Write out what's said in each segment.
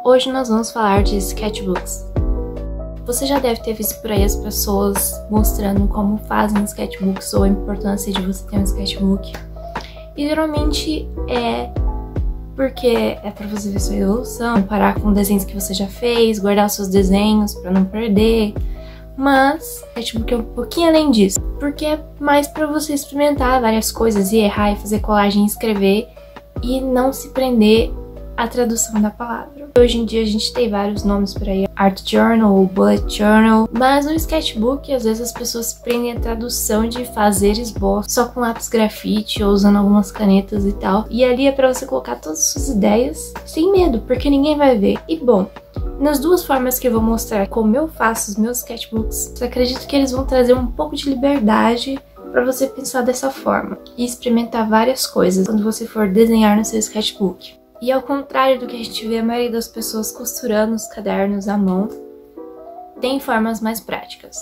Hoje nós vamos falar de sketchbooks. Você já deve ter visto por aí as pessoas mostrando como fazem sketchbooks ou a importância de você ter um sketchbook. E geralmente é porque é para você ver sua evolução, parar com desenhos que você já fez, guardar os seus desenhos para não perder. Mas sketchbook é um pouquinho além disso, porque é mais para você experimentar várias coisas e errar e fazer colagem e escrever e não se prender à tradução da palavra. Hoje em dia a gente tem vários nomes por aí, Art Journal, Bullet Journal, mas no sketchbook às vezes as pessoas se prendem à tradução de fazer esboço só com lápis grafite ou usando algumas canetas e tal. E ali é pra você colocar todas as suas ideias sem medo, porque ninguém vai ver. E bom, nas duas formas que eu vou mostrar como eu faço os meus sketchbooks, eu acredito que eles vão trazer um pouco de liberdade para você pensar dessa forma e experimentar várias coisas quando você for desenhar no seu sketchbook. E ao contrário do que a gente vê a maioria das pessoas costurando os cadernos à mão, tem formas mais práticas.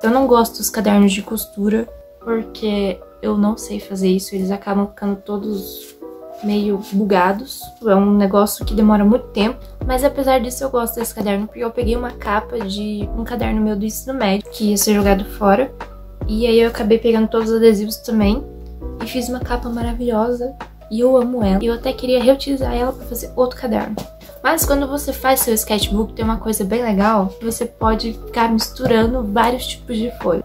Eu não gosto dos cadernos de costura porque eu não sei fazer isso, eles acabam ficando todos meio bugados. É um negócio que demora muito tempo, mas apesar disso eu gosto desse caderno porque eu peguei uma capa de um caderno meu do ensino médio que ia ser jogado fora, e aí eu acabei pegando todos os adesivos também e fiz uma capa maravilhosa e eu amo ela. E eu até queria reutilizar ela para fazer outro caderno. Mas quando você faz seu sketchbook tem uma coisa bem legal, que você pode ficar misturando vários tipos de folha.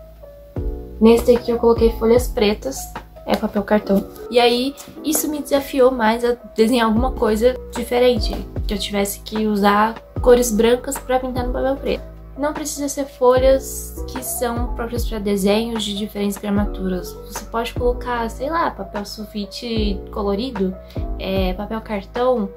Nesse daqui eu coloquei folhas pretas, é papel cartão. E aí isso me desafiou mais a desenhar alguma coisa diferente, que eu tivesse que usar cores brancas para pintar no papel preto. Não precisa ser folhas que são próprias para desenhos de diferentes gramaturas. Você pode colocar, sei lá, papel sulfite colorido, papel cartão,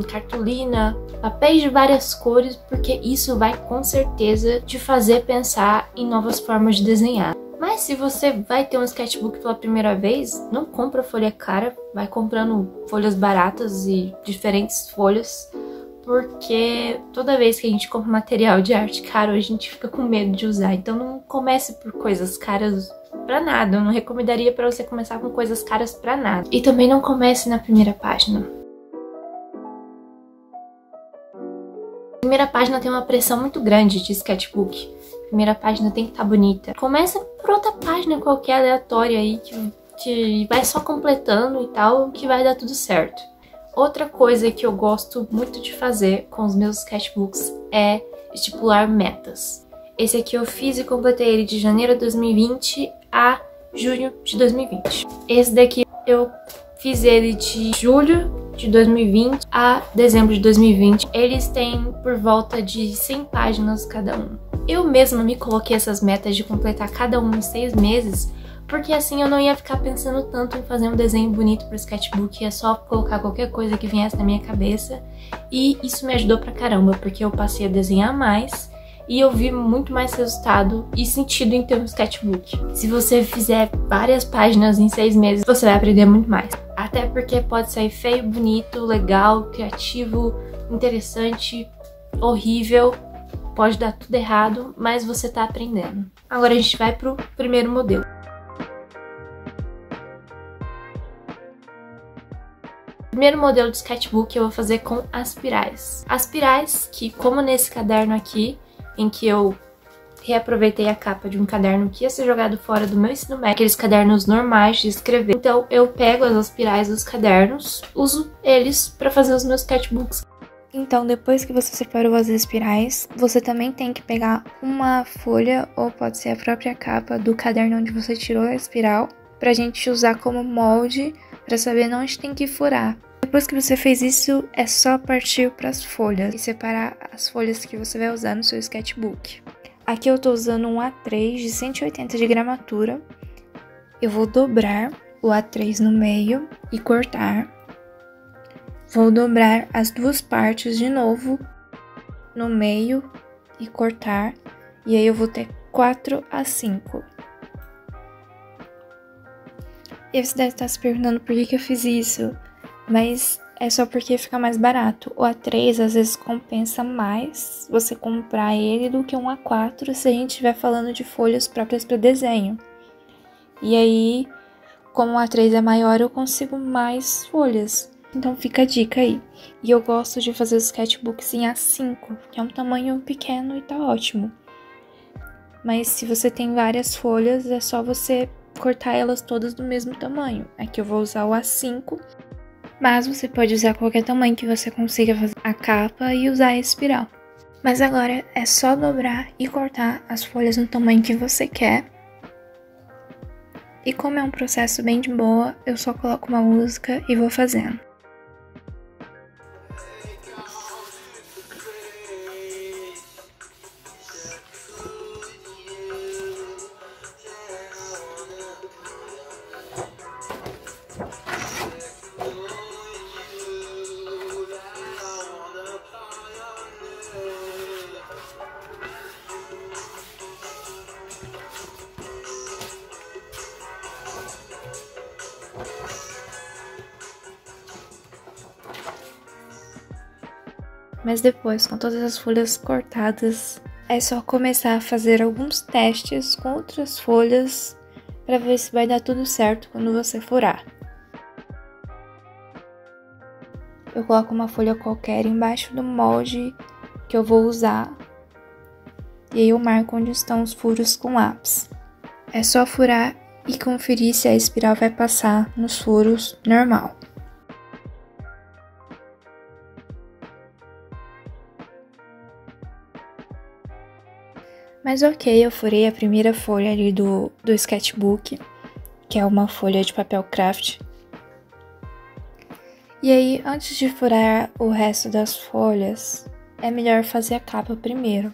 cartolina, papéis de várias cores, porque isso vai com certeza te fazer pensar em novas formas de desenhar. Mas se você vai ter um sketchbook pela primeira vez, não compra folha cara, vai comprando folhas baratas e diferentes folhas, porque toda vez que a gente compra material de arte caro, a gente fica com medo de usar. Então não comece por coisas caras pra nada. Eu não recomendaria pra você começar com coisas caras pra nada. E também não comece na primeira página. A primeira página tem uma pressão muito grande de sketchbook. A primeira página tem que estar bonita. Começa por outra página qualquer aleatória aí que vai só completando e tal, que vai dar tudo certo. Outra coisa que eu gosto muito de fazer com os meus sketchbooks é estipular metas. Esse aqui eu fiz e completei ele de janeiro de 2020 a junho de 2020. Esse daqui eu fiz ele de julho de 2020 a dezembro de 2020. Eles têm por volta de 100 páginas cada um. Eu mesma me coloquei essas metas de completar cada um em 6 meses, porque assim eu não ia ficar pensando tanto em fazer um desenho bonito pro sketchbook, é só colocar qualquer coisa que viesse na minha cabeça. E isso me ajudou pra caramba, porque eu passei a desenhar mais e eu vi muito mais resultado e sentido em ter um sketchbook. Se você fizer várias páginas em 6 meses, você vai aprender muito mais. Até porque pode sair feio, bonito, legal, criativo, interessante, horrível, pode dar tudo errado, mas você tá aprendendo. Agora a gente vai pro primeiro modelo. O primeiro modelo de sketchbook eu vou fazer com aspirais. Aspirais que, como nesse caderno aqui, em que eu reaproveitei a capa de um caderno que ia ser jogado fora do meu ensino médio, aqueles cadernos normais de escrever. Então eu pego as aspirais dos cadernos, uso eles para fazer os meus sketchbooks. Então, depois que você separou as espirais, você também tem que pegar uma folha, ou pode ser a própria capa do caderno onde você tirou a espiral, pra gente usar como molde, pra saber onde tem que furar. Depois que você fez isso, é só partir para as folhas e separar as folhas que você vai usar no seu sketchbook. Aqui eu tô usando um A3 de 180 de gramatura. Eu vou dobrar o A3 no meio e cortar. Vou dobrar as duas partes de novo no meio e cortar. E aí eu vou ter 4 A5. E você deve estar se perguntando por que eu fiz isso. Mas é só porque fica mais barato. O A3 às vezes compensa mais você comprar ele do que um A4 se a gente estiver falando de folhas próprias para desenho. E aí, como a 3 é maior, eu consigo mais folhas. Então fica a dica aí. E eu gosto de fazer os sketchbooks em A5, que é um tamanho pequeno e tá ótimo. Mas se você tem várias folhas, é só você cortar elas todas do mesmo tamanho. Aqui eu vou usar o A5, mas você pode usar qualquer tamanho que você consiga fazer a capa e usar a espiral. Mas agora é só dobrar e cortar as folhas no tamanho que você quer. E como é um processo bem de boa, eu só coloco uma música e vou fazendo. Mas depois, com todas as folhas cortadas, é só começar a fazer alguns testes com outras folhas para ver se vai dar tudo certo quando você furar. Eu coloco uma folha qualquer embaixo do molde que eu vou usar e aí eu marco onde estão os furos com lápis. É só furar e conferir se a espiral vai passar nos furos normal. Mas ok, eu furei a primeira folha ali do sketchbook, que é uma folha de papel craft. E aí, antes de furar o resto das folhas, é melhor fazer a capa primeiro.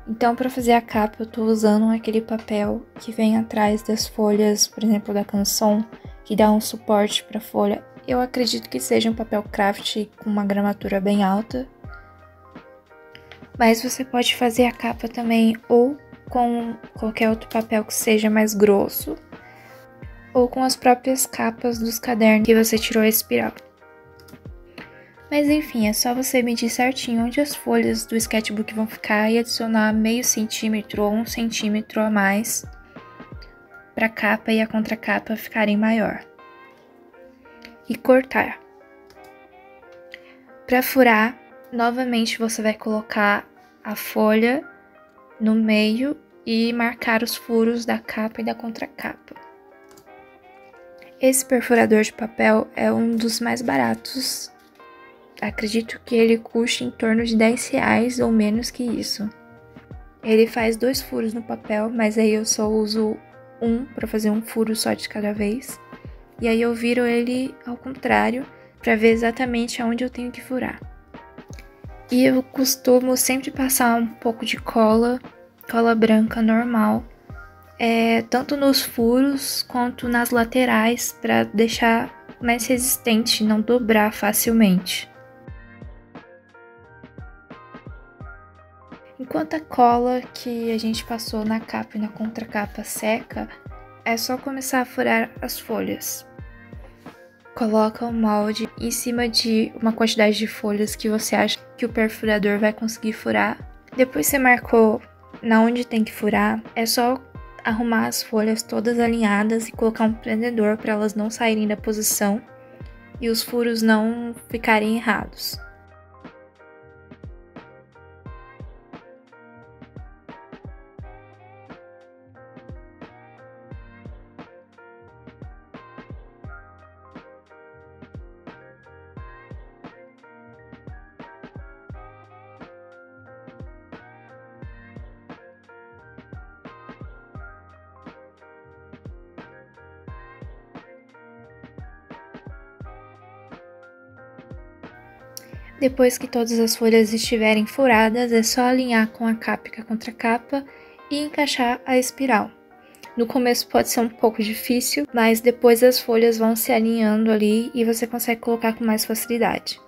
Então, para fazer a capa, eu tô usando aquele papel que vem atrás das folhas, por exemplo, da canção, que dá um suporte para a folha. Eu acredito que seja um papel craft com uma gramatura bem alta. Mas você pode fazer a capa também ou com qualquer outro papel que seja mais grosso, ou com as próprias capas dos cadernos que você tirou a espiral. Mas enfim, é só você medir certinho onde as folhas do sketchbook vão ficar e adicionar meio centímetro ou 1 centímetro a mais para a capa e a contracapa ficarem maior. E cortar. Para furar, novamente você vai colocar a folha no meio e marcar os furos da capa e da contracapa. Esse perfurador de papel é um dos mais baratos. Acredito que ele custe em torno de R$10 ou menos que isso. Ele faz 2 furos no papel, mas aí eu só uso um para fazer um furo só de cada vez. E aí eu viro ele ao contrário para ver exatamente aonde eu tenho que furar. E eu costumo sempre passar um pouco de cola branca normal, tanto nos furos quanto nas laterais, para deixar mais resistente e não dobrar facilmente. Enquanto a cola que a gente passou na capa e na contracapa seca, é só começar a furar as folhas. Coloca o molde em cima de uma quantidade de folhas que você acha que o perfurador vai conseguir furar. Depois que você marcou na onde tem que furar, é só arrumar as folhas todas alinhadas e colocar um prendedor para elas não saírem da posição e os furos não ficarem errados. Depois que todas as folhas estiverem furadas, é só alinhar com a capa e com a contracapa e encaixar a espiral. No começo pode ser um pouco difícil, mas depois as folhas vão se alinhando ali e você consegue colocar com mais facilidade.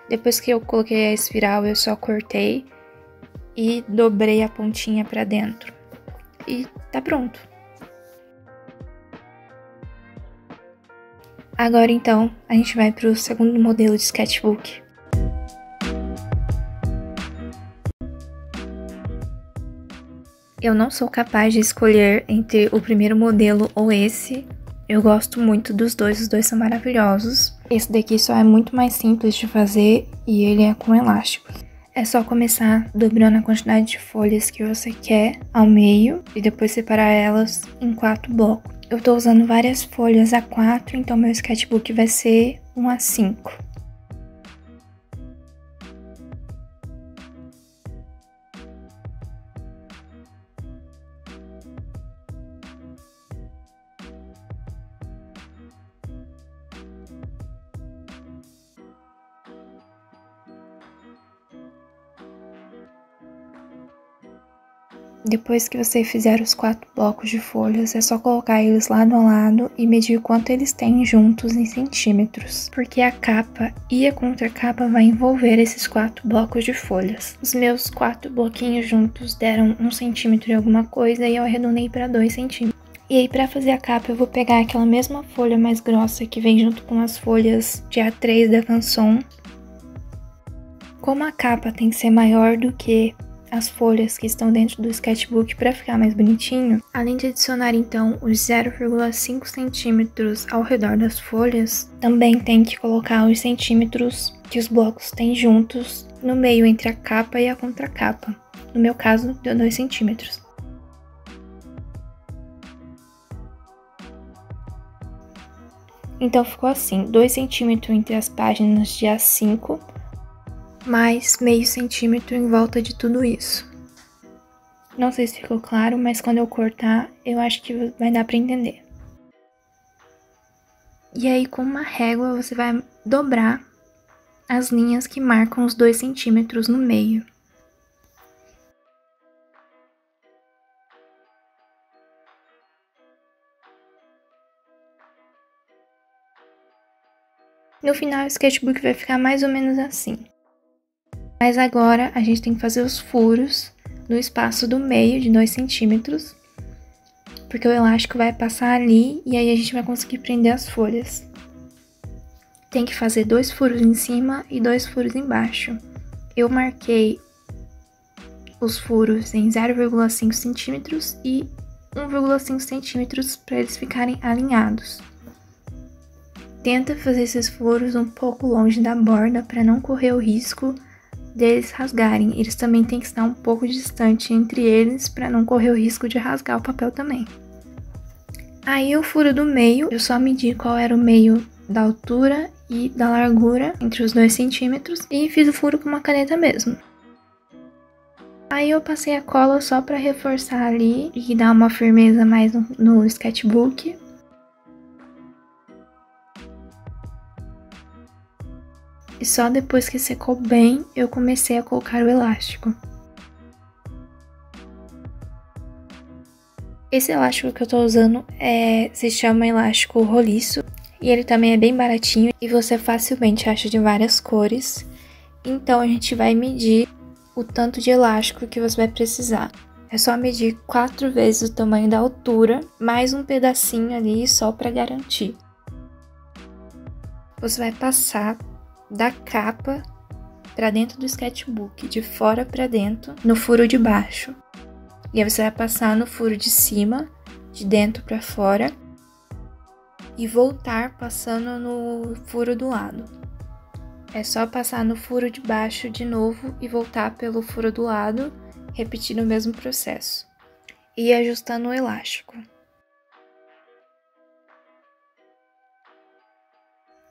Depois que eu coloquei a espiral, eu só cortei e dobrei a pontinha para dentro. e tá pronto. Agora então, a gente vai pro segundo modelo de sketchbook. Eu não sou capaz de escolher entre o primeiro modelo ou esse. Eu gosto muito dos dois, os dois são maravilhosos. Esse daqui só é muito mais simples de fazer e ele é com elástico. É só começar dobrando a quantidade de folhas que você quer ao meio e depois separar elas em 4 blocos. Eu tô usando várias folhas A4, então meu sketchbook vai ser um A5. Depois que você fizer os 4 blocos de folhas, é só colocar eles lado a lado e medir quanto eles têm juntos em centímetros, porque a capa e a contracapa vai envolver esses 4 blocos de folhas. Os meus 4 bloquinhos juntos deram 1 centímetro e alguma coisa e eu arredondei para 2 centímetros. E aí, para fazer a capa, eu vou pegar aquela mesma folha mais grossa que vem junto com as folhas de A3 da Canson. Como a capa tem que ser maior do que as folhas que estão dentro do sketchbook para ficar mais bonitinho, além de adicionar então os 0,5 centímetros ao redor das folhas, também tem que colocar os centímetros que os blocos têm juntos no meio entre a capa e a contracapa. No meu caso, deu 2 centímetros. Então ficou assim, 2 centímetros entre as páginas de A5, mais meio centímetro em volta de tudo isso. Não sei se ficou claro, mas quando eu cortar, eu acho que vai dar pra entender. E aí, com uma régua, você vai dobrar as linhas que marcam os 2 centímetros no meio. No final, o sketchbook vai ficar mais ou menos assim. Mas agora, a gente tem que fazer os furos no espaço do meio de 2 centímetros, porque o elástico vai passar ali e aí a gente vai conseguir prender as folhas. Tem que fazer 2 furos em cima e 2 furos embaixo. Eu marquei os furos em 0,5 centímetros e 1,5 centímetros para eles ficarem alinhados. Tenta fazer esses furos um pouco longe da borda para não correr o risco deles rasgarem. Eles também têm que estar um pouco distante entre eles para não correr o risco de rasgar o papel também. Aí o furo do meio, eu só medi qual era o meio da altura e da largura entre os 2 centímetros e fiz o furo com uma caneta mesmo. Aí eu passei a cola só para reforçar ali e dar uma firmeza mais no sketchbook. E só depois que secou bem, eu comecei a colocar o elástico. Esse elástico que eu tô usando se chama elástico roliço. E ele também é bem baratinho e você facilmente acha de várias cores. Então a gente vai medir o tanto de elástico que você vai precisar. É só medir 4 vezes o tamanho da altura, mais um pedacinho ali só para garantir. Você vai passar da capa para dentro do sketchbook, de fora para dentro, no furo de baixo. E aí você vai passar no furo de cima, de dentro para fora, e voltar passando no furo do lado. É só passar no furo de baixo de novo e voltar pelo furo do lado, repetindo o mesmo processo. E ajustando o elástico.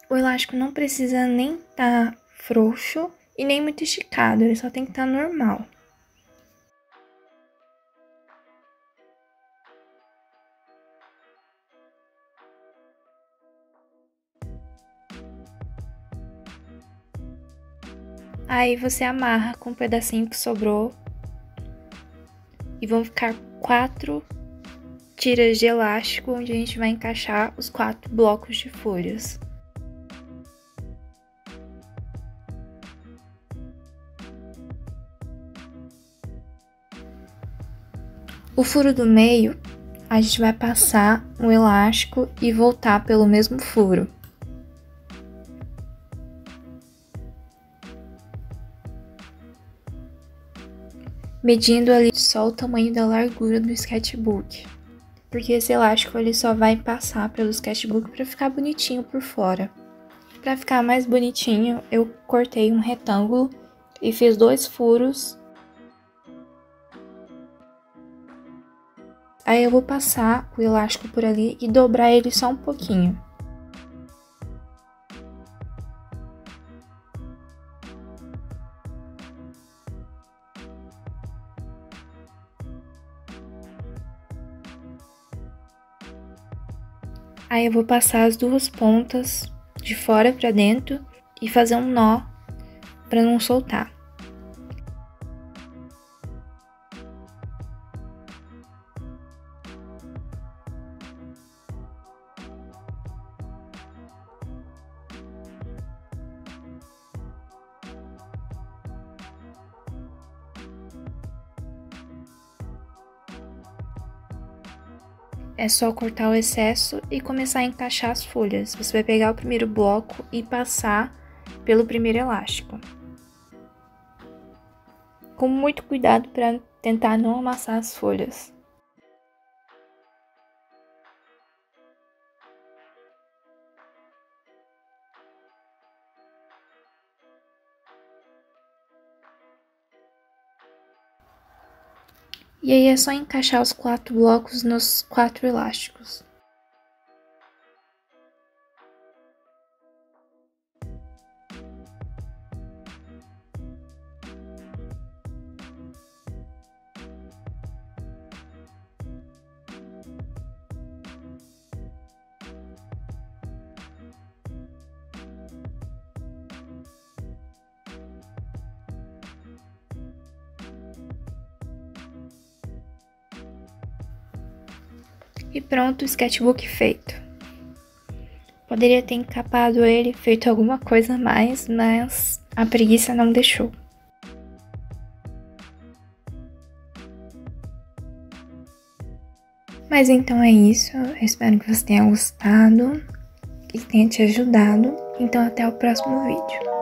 O elástico não precisa nem estar frouxo e nem muito esticado, ele só tem que estar normal. Aí você amarra com um pedacinho que sobrou e vão ficar 4 tiras de elástico onde a gente vai encaixar os 4 blocos de folhas. O furo do meio, a gente vai passar o elástico e voltar pelo mesmo furo. Medindo ali só o tamanho da largura do sketchbook, porque esse elástico ele só vai passar pelo sketchbook para ficar bonitinho por fora. Para ficar mais bonitinho, eu cortei um retângulo e fiz 2 furos. Aí eu vou passar o elástico por ali e dobrar ele só um pouquinho. Aí eu vou passar as 2 pontas de fora para dentro e fazer um nó para não soltar. É só cortar o excesso e começar a encaixar as folhas. Você vai pegar o primeiro bloco e passar pelo primeiro elástico. Com muito cuidado para tentar não amassar as folhas. E aí é só encaixar os 4 blocos nos 4 elásticos. E pronto, o sketchbook feito. Poderia ter encapado ele, feito alguma coisa a mais, mas a preguiça não deixou. Mas então é isso, eu espero que você tenha gostado e tenha te ajudado. Então até o próximo vídeo.